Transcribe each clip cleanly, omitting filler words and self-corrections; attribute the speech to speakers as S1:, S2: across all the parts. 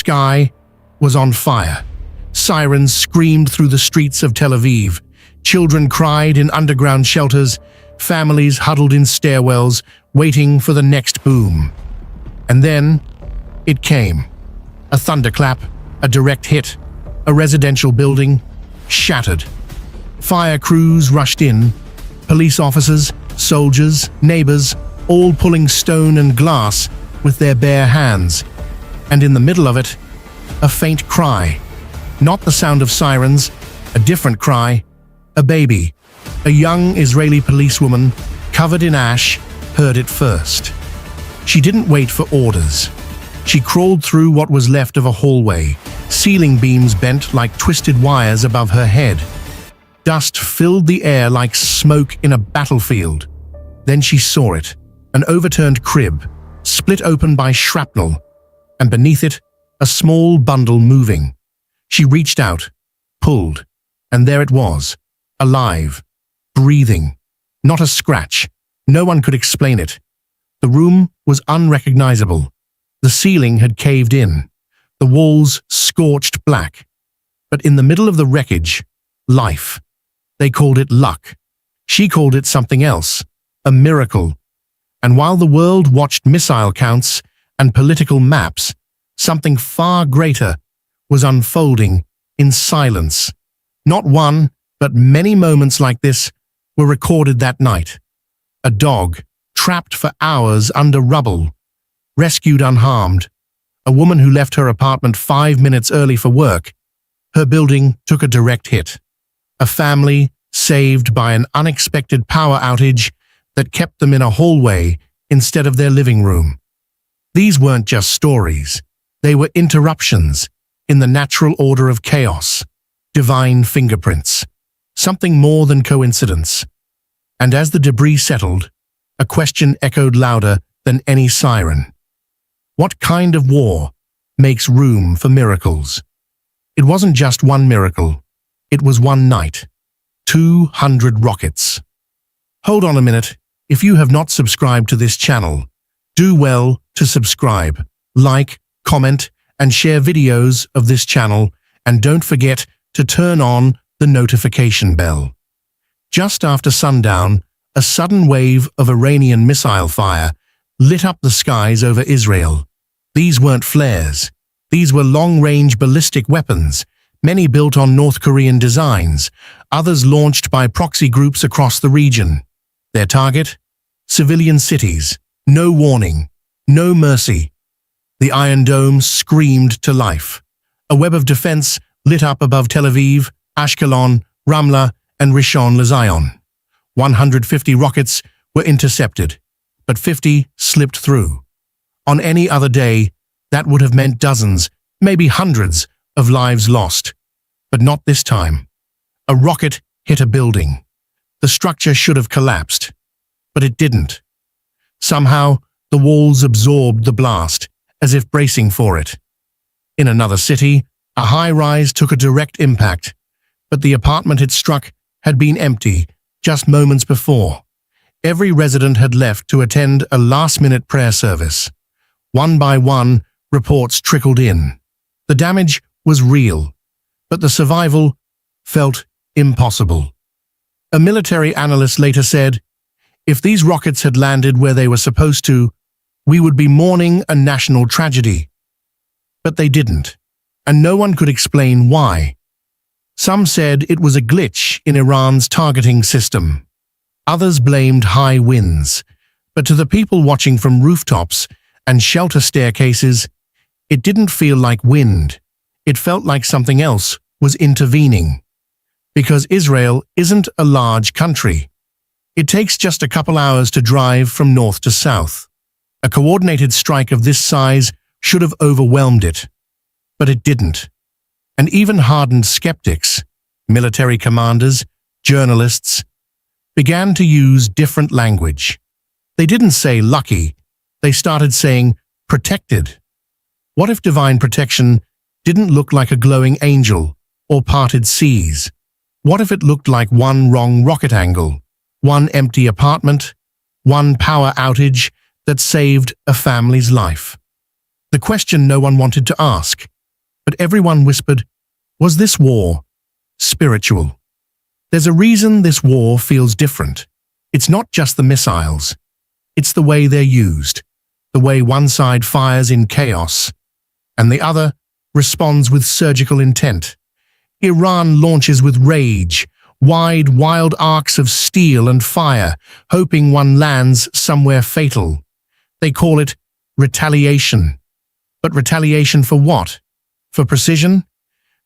S1: sky was on fire. Sirens screamed through the streets of Tel Aviv. Children cried in underground shelters. Families huddled in stairwells, waiting for the next boom. And then it came. A thunderclap, a direct hit, a residential building shattered. Fire crews rushed in, police officers, soldiers, neighbors, all pulling stone and glass with their bare hands. And in the middle of it, a faint cry. Not the sound of sirens, a different cry. A baby, a young Israeli policewoman, covered in ash, heard it first. She didn't wait for orders. She crawled through what was left of a hallway, ceiling beams bent like twisted wires above her head. Dust filled the air like smoke in a battlefield. Then she saw it, an overturned crib, split open by shrapnel, and beneath it, a small bundle moving. She reached out, pulled, and there it was, alive, breathing. Not a scratch. No one could explain it. The room was unrecognizable. The ceiling had caved in, the walls scorched black. But in the middle of the wreckage, life. They called it luck. She called it something else, a miracle. And while the world watched missile counts and political maps, something far greater was unfolding in silence. Not one, but many moments like this were recorded that night. A dog, trapped for hours under rubble, rescued unharmed. A woman who left her apartment 5 minutes early for work. Her building took a direct hit. A family saved by an unexpected power outage that kept them in a hallway instead of their living room. These weren't just stories. They were interruptions in the natural order of chaos, divine fingerprints, something more than coincidence. And as the debris settled, a question echoed louder than any siren. What kind of war makes room for miracles? It wasn't just one miracle. It was one night. 200 rockets. Hold on a minute. If you have not subscribed to this channel, do well to subscribe, like, comment, and share videos of this channel, and don't forget to turn on the notification bell. Just after sundown, a sudden wave of Iranian missile fire lit up the skies over Israel. These weren't flares. These were long-range ballistic weapons, many built on North Korean designs, others launched by proxy groups across the region. Their target? Civilian cities. No warning. No mercy. The Iron Dome screamed to life. A web of defense lit up above Tel Aviv, Ashkelon, Ramla, and Rishon LeZion. 150 rockets were intercepted, but 50 slipped through. On any other day, that would have meant dozens, maybe hundreds, of lives lost. But not this time. A rocket hit a building. The structure should have collapsed, but it didn't. Somehow, the walls absorbed the blast, as if bracing for it. In another city, a high-rise took a direct impact, but the apartment it struck had been empty just moments before. Every resident had left to attend a last-minute prayer service. One by one, reports trickled in. The damage was real, but the survival felt impossible. A military analyst later said, "If these rockets had landed where they were supposed to, we would be mourning a national tragedy." But they didn't, and no one could explain why. Some said it was a glitch in Iran's targeting system. Others blamed high winds, but to the people watching from rooftops and shelter staircases, it didn't feel like wind. It felt like something else was intervening. Because Israel isn't a large country. It takes just a couple hours to drive from north to south. A coordinated strike of this size should have overwhelmed it. But it didn't. And even hardened skeptics, military commanders, journalists, began to use different language. They didn't say lucky. They started saying protected. What if divine protection didn't look like a glowing angel or parted seas? What if it looked like one wrong rocket angle, one empty apartment, one power outage that saved a family's life? The question no one wanted to ask. But everyone whispered, was this war spiritual? There's a reason this war feels different. It's not just the missiles. It's the way they're used, the way one side fires in chaos, and the other responds with surgical intent. Iran launches with rage, wide, wild arcs of steel and fire, hoping one lands somewhere fatal. They call it retaliation. But retaliation for what? For precision?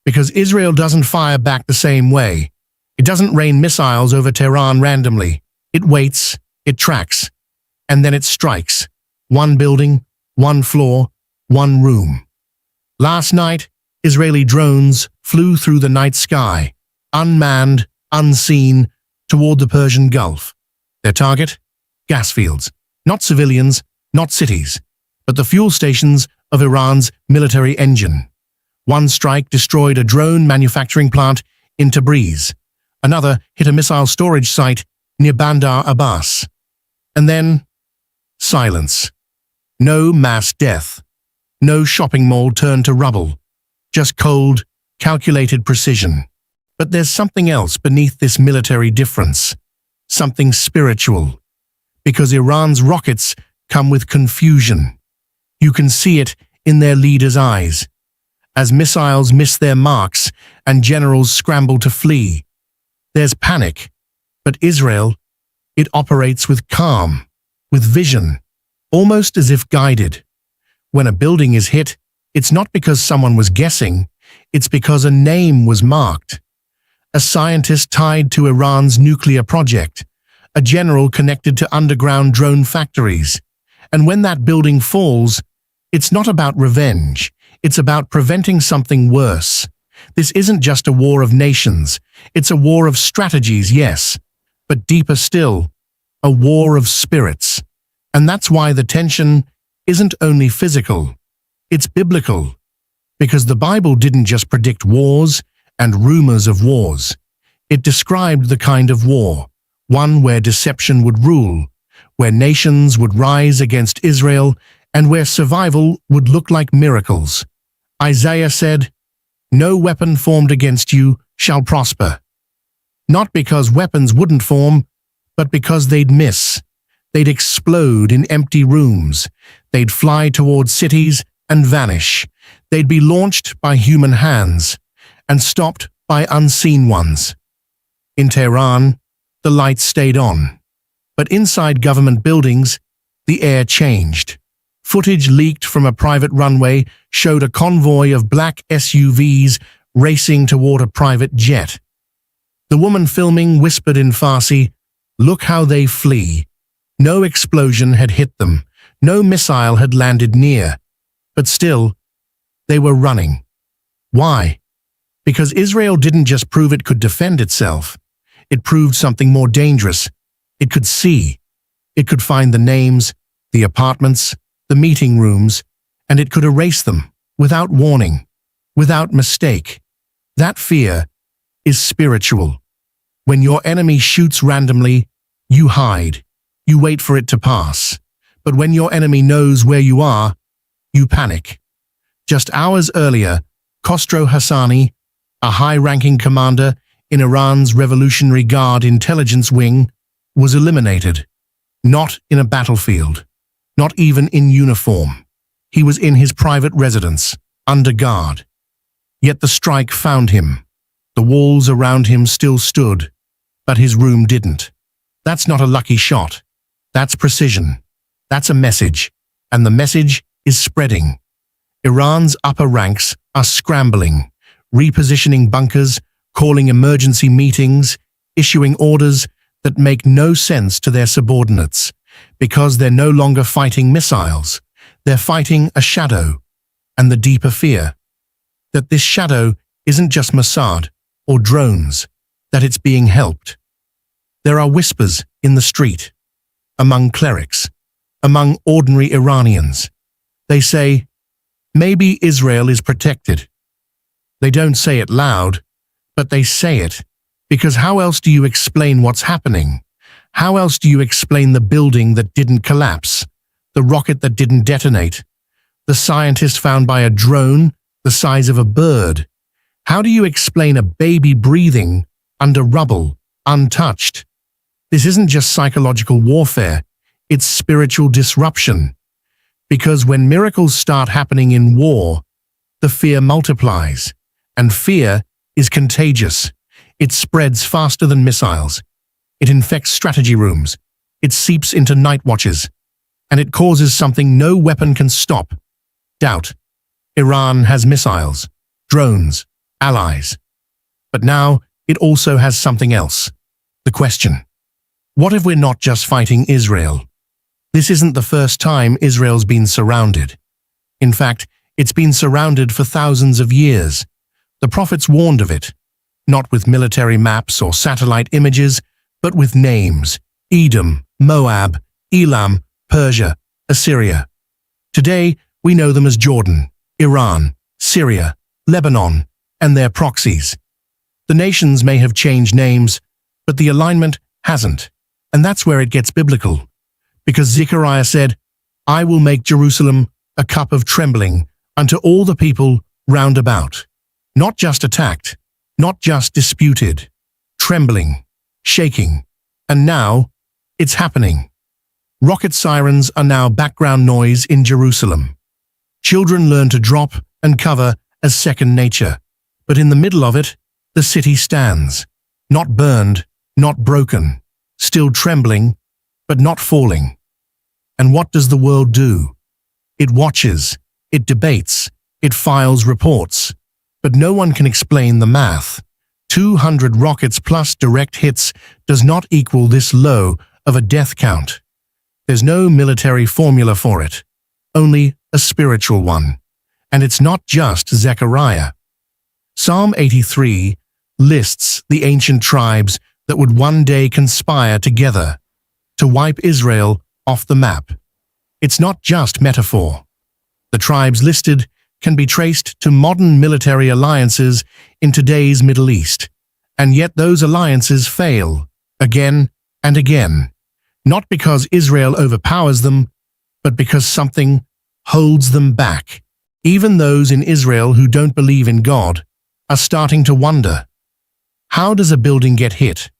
S1: Because Israel doesn't fire back the same way. It doesn't rain missiles over Tehran randomly. It waits, it tracks, and then it strikes. One building, one floor, one room. Last night, Israeli drones flew through the night sky, unmanned, unseen, toward the Persian Gulf. Their target? Gas fields. Not civilians, not cities, but the fuel stations of Iran's military engine. One strike destroyed a drone manufacturing plant in Tabriz. Another hit a missile storage site near Bandar Abbas. And then, silence. No mass death. No shopping mall turned to rubble. Just cold, calculated precision. But there's something else beneath this military difference. Something spiritual. Because Iran's rockets come with confusion. You can see it in their leaders' eyes. As missiles miss their marks and generals scramble to flee. There's panic. But Israel, it operates with calm, with vision, almost as if guided. When a building is hit, it's not because someone was guessing, it's because a name was marked. A scientist tied to Iran's nuclear project, a general connected to underground drone factories. And when that building falls, it's not about revenge, it's about preventing something worse. This isn't just a war of nations, it's a war of strategies, yes, but deeper still, a war of spirits. And that's why the tension isn't only physical, it's biblical. Because the Bible didn't just predict wars and rumors of wars. It described the kind of war, one where deception would rule, where nations would rise against Israel, and where survival would look like miracles. Isaiah said, "No weapon formed against you shall prosper." Not because weapons wouldn't form, but because they'd miss. They'd explode in empty rooms. They'd fly towards cities and vanish. They'd be launched by human hands and stopped by unseen ones. In Tehran, the lights stayed on. But inside government buildings, the air changed. Footage leaked from a private runway showed a convoy of black SUVs racing toward a private jet. The woman filming whispered in Farsi, "Look how they flee." No explosion had hit them. No missile had landed near. But still, they were running. Why? Because Israel didn't just prove it could defend itself. It proved something more dangerous. It could see. It could find the names, the apartments, the meeting rooms, and it could erase them without warning, without mistake. That fear is spiritual. When your enemy shoots randomly, you hide. You wait for it to pass. But when your enemy knows where you are, you panic. Just hours earlier, Khosrow Hassani, a high-ranking commander in Iran's Revolutionary Guard intelligence wing, was eliminated. Not in a battlefield. Not even in uniform. He was in his private residence, under guard. Yet the strike found him. The walls around him still stood, but his room didn't. That's not a lucky shot. That's precision. That's a message, and the message is spreading. Iran's upper ranks are scrambling, repositioning bunkers, calling emergency meetings, issuing orders that make no sense to their subordinates, because they're no longer fighting missiles. They're fighting a shadow, and the deeper fear, that this shadow isn't just Mossad or drones, that it's being helped. There are whispers in the street, among clerics, among ordinary Iranians. They say, maybe Israel is protected. They don't say it loud, but they say it, because how else do you explain what's happening? How else do you explain the building that didn't collapse, the rocket that didn't detonate, the scientist found by a drone the size of a bird. How do you explain a baby breathing under rubble, untouched? This isn't just psychological warfare, it's spiritual disruption. Because when miracles start happening in war, the fear multiplies, and fear is contagious. It spreads faster than missiles. It infects strategy rooms. It seeps into night watches. And it causes something no weapon can stop: doubt. Iran has missiles, drones, allies. But now it also has something else. The question: what if we're not just fighting Israel? This isn't the first time Israel's been surrounded. In fact, it's been surrounded for thousands of years. The prophets warned of it, not with military maps or satellite images, but with names: Edom, Moab, Elam, Persia, Assyria. Today, we know them as Jordan, Iran, Syria, Lebanon, and their proxies. The nations may have changed names, but the alignment hasn't. And that's where it gets biblical. Because Zechariah said, "I will make Jerusalem a cup of trembling unto all the people round about." Not just attacked, not just disputed, trembling, shaking. And now, it's happening. Rocket sirens are now background noise in Jerusalem. Children learn to drop and cover as second nature. But in the middle of it, the city stands. Not burned, not broken, still trembling, but not falling. And what does the world do? It watches, it debates, it files reports. But no one can explain the math. 200 rockets plus direct hits does not equal this low of a death count. There's no military formula for it, only a spiritual one. And it's not just Zechariah. Psalm 83 lists the ancient tribes that would one day conspire together to wipe Israel off the map. It's not just metaphor. The tribes listed can be traced to modern military alliances in today's Middle East. And yet those alliances fail, again and again. Not because Israel overpowers them, but because something holds them back. Even those in Israel who don't believe in God are starting to wonder. How does a building get hit,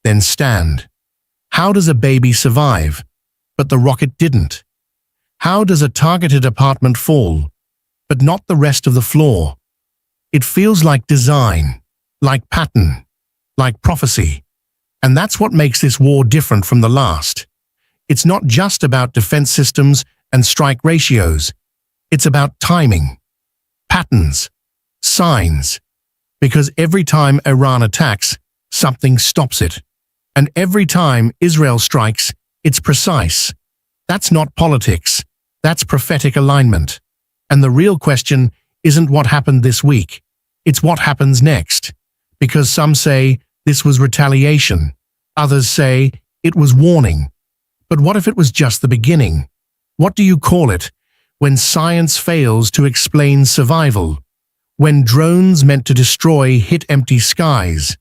S1: then stand? How does a baby survive, but the rocket didn't? How does a targeted apartment fall, but not the rest of the floor? It feels like design, like pattern, like prophecy. And that's what makes this war different from the last. It's not just about defense systems and strike ratios. It's about timing, patterns, signs. Because every time Iran attacks, something stops it. And every time Israel strikes, it's precise. That's not politics. That's prophetic alignment. And the real question isn't what happened this week. It's what happens next. Because some say this was retaliation. Others say it was warning. But what if it was just the beginning? What do you call it when science fails to explain survival? When drones meant to destroy hit empty skies?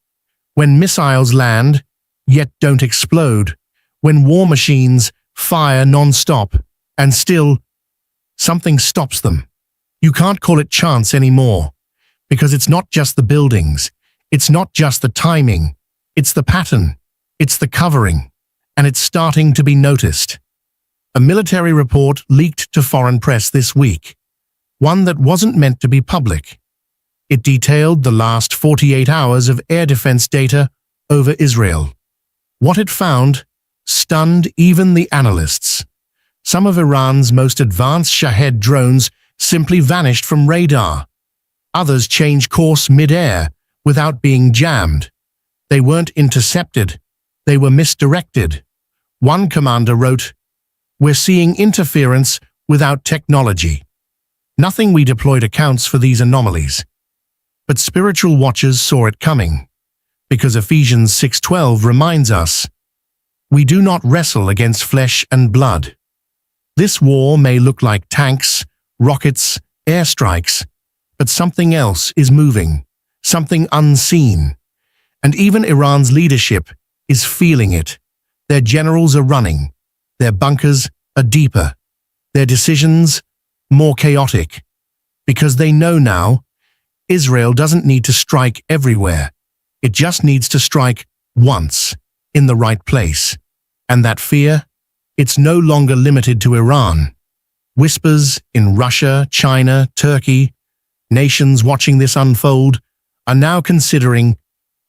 S1: When missiles land, yet don't explode? When war machines fire non-stop, and still something stops them? You can't call it chance anymore, because it's not just the buildings, it's not just the timing, it's the pattern, it's the covering, and it's starting to be noticed. A military report leaked to foreign press this week, one that wasn't meant to be public. It detailed the last 48 hours of air defense data over Israel. What it found stunned even the analysts. Some of Iran's most advanced Shahed drones simply vanished from radar. Others changed course mid-air without being jammed. They weren't intercepted, they were misdirected. One commander wrote, "We're seeing interference without technology. Nothing we deployed accounts for these anomalies." But spiritual watchers saw it coming, because Ephesians 6:12 reminds us, "We do not wrestle against flesh and blood." This war may look like tanks, rockets, airstrikes, but something else is moving, something unseen. And even Iran's leadership is feeling it. Their generals are running, their bunkers are deeper, their decisions more chaotic. Because they know now, Israel doesn't need to strike everywhere. It just needs to strike once, in the right place. And that fear, it's no longer limited to Iran. Whispers in Russia, China, Turkey, nations watching this unfold, are now considering,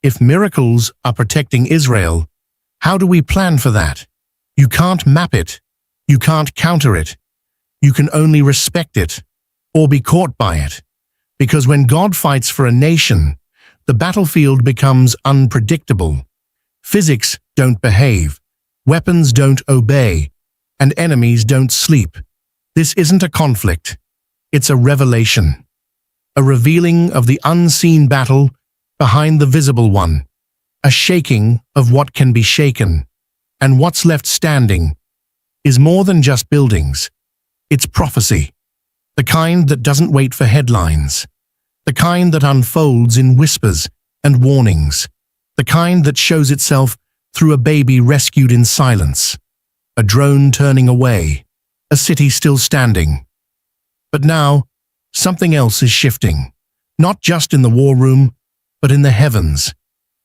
S1: if miracles are protecting Israel, how do we plan for that? You can't map it. You can't counter it. You can only respect it, or be caught by it. Because when God fights for a nation, the battlefield becomes unpredictable. Physics don't behave, weapons don't obey, and enemies don't sleep. This isn't a conflict. It's a revelation. A revealing of the unseen battle behind the visible one. A shaking of what can be shaken. And what's left standing is more than just buildings. It's prophecy. The kind that doesn't wait for headlines. The kind that unfolds in whispers and warnings. The kind that shows itself through a baby rescued in silence. A drone turning away. A city still standing. But now, something else is shifting. Not just in the war room, but in the heavens.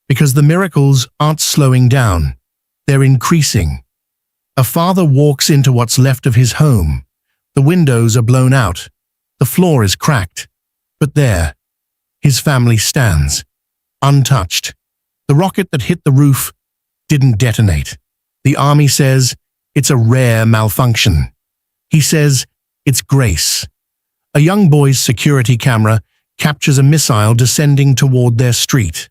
S1: Because the miracles aren't slowing down. They're increasing. A father walks into what's left of his home. The windows are blown out. The floor is cracked. But there, his family stands, untouched. The rocket that hit the roof didn't detonate. The army says it's a rare malfunction. He says it's grace. A young boy's security camera captures a missile descending toward their street,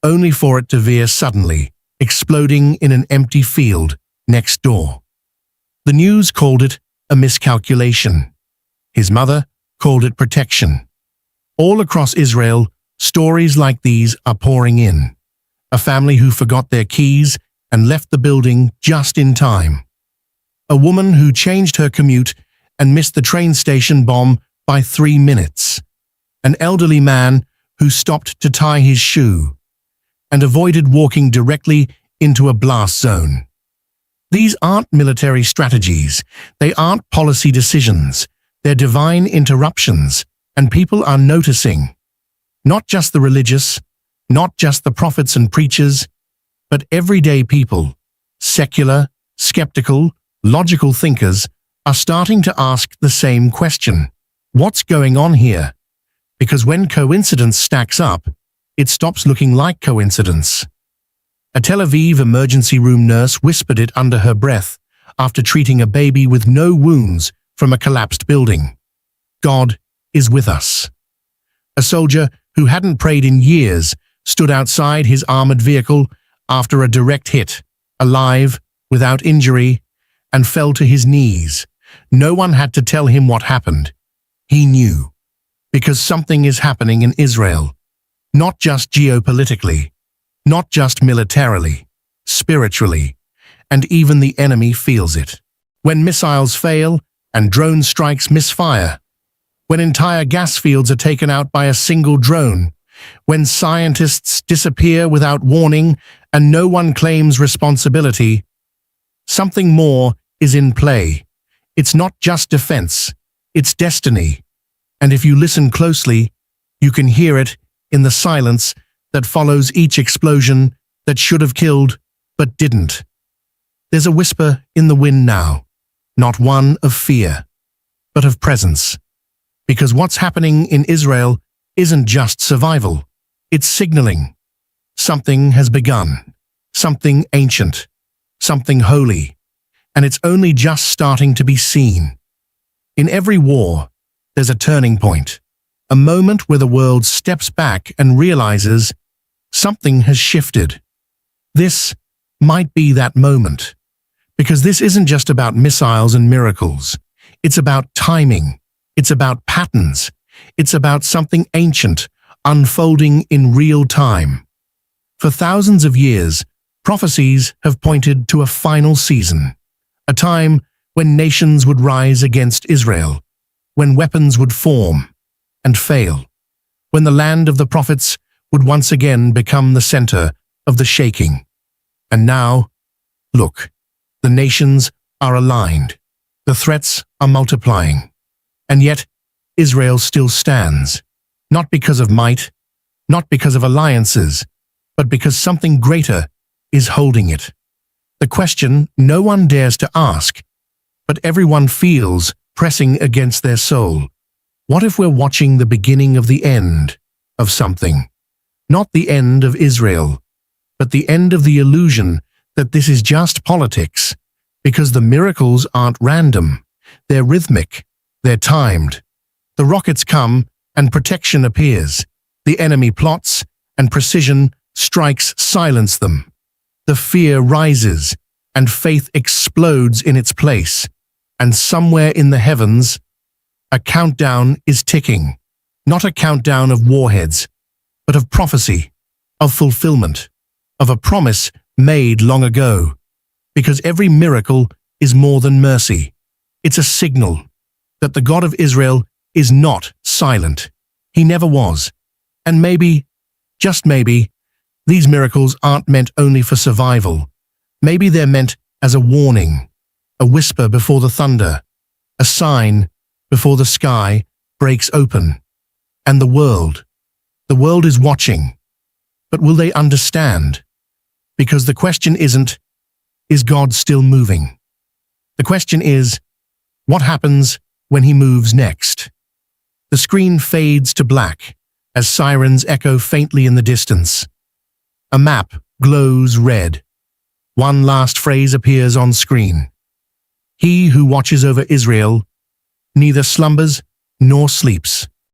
S1: only for it to veer suddenly, exploding in an empty field next door. The news called it a miscalculation. His mother called it protection. All across Israel, stories like these are pouring in. A family who forgot their keys and left the building just in time. A woman who changed her commute and missed the train station bomb by 3 minutes. An elderly man who stopped to tie his shoe and avoided walking directly into a blast zone. These aren't military strategies. They aren't policy decisions. They're divine interruptions, and people are noticing. Not just the religious, not just the prophets and preachers, but everyday people, secular, skeptical, logical thinkers, are starting to ask the same question. What's going on here? Because when coincidence stacks up, it stops looking like coincidence. A Tel Aviv emergency room nurse whispered it under her breath after treating a baby with no wounds from a collapsed building. God is with us. A soldier who hadn't prayed in years stood outside his armored vehicle after a direct hit, alive, without injury, and fell to his knees. No one had to tell him what happened. He knew. Because something is happening in Israel. Not just geopolitically, not just militarily, spiritually, and even the enemy feels it. When missiles fail and drone strikes misfire, when entire gas fields are taken out by a single drone, when scientists disappear without warning and no one claims responsibility, something more is in play. It's not just defense, it's destiny. And if you listen closely, you can hear it in the silence that follows each explosion that should have killed but didn't. There's a whisper in the wind now, not one of fear, but of presence. Because what's happening in Israel isn't just survival, it's signaling. Something has begun, something ancient, something holy, and it's only just starting to be seen. In every war, there's a turning point, a moment where the world steps back and realizes something has shifted. This might be that moment, because this isn't just about missiles and miracles. It's about timing. It's about patterns. It's about something ancient unfolding in real time. For thousands of years, prophecies have pointed to a final season, a time when nations would rise against Israel, when weapons would form and fail, when the land of the prophets would once again become the center of the shaking. And now, look, the nations are aligned. The threats are multiplying. And yet, Israel still stands, not because of might, not because of alliances, but because something greater is holding it. The question no one dares to ask, but everyone feels pressing against their soul. What if we're watching the beginning of the end of something? Not the end of Israel, but the end of the illusion that this is just politics, because the miracles aren't random, they're rhythmic, they're timed. The rockets come and protection appears. The enemy plots and precision strikes silence them. The fear rises and faith explodes in its place. And somewhere in the heavens, a countdown is ticking. Not a countdown of warheads, but of prophecy, of fulfillment, of a promise made long ago. Because every miracle is more than mercy. It's a signal that the God of Israel is not silent. He never was. And maybe, just maybe, these miracles aren't meant only for survival. Maybe they're meant as a warning, a whisper before the thunder, a sign before the sky breaks open. And the world is watching. But will they understand? Because the question isn't, is God still moving? The question is, what happens when he moves next? The screen fades to black as sirens echo faintly in the distance. A map glows red. One last phrase appears on screen. He who watches over Israel neither slumbers nor sleeps.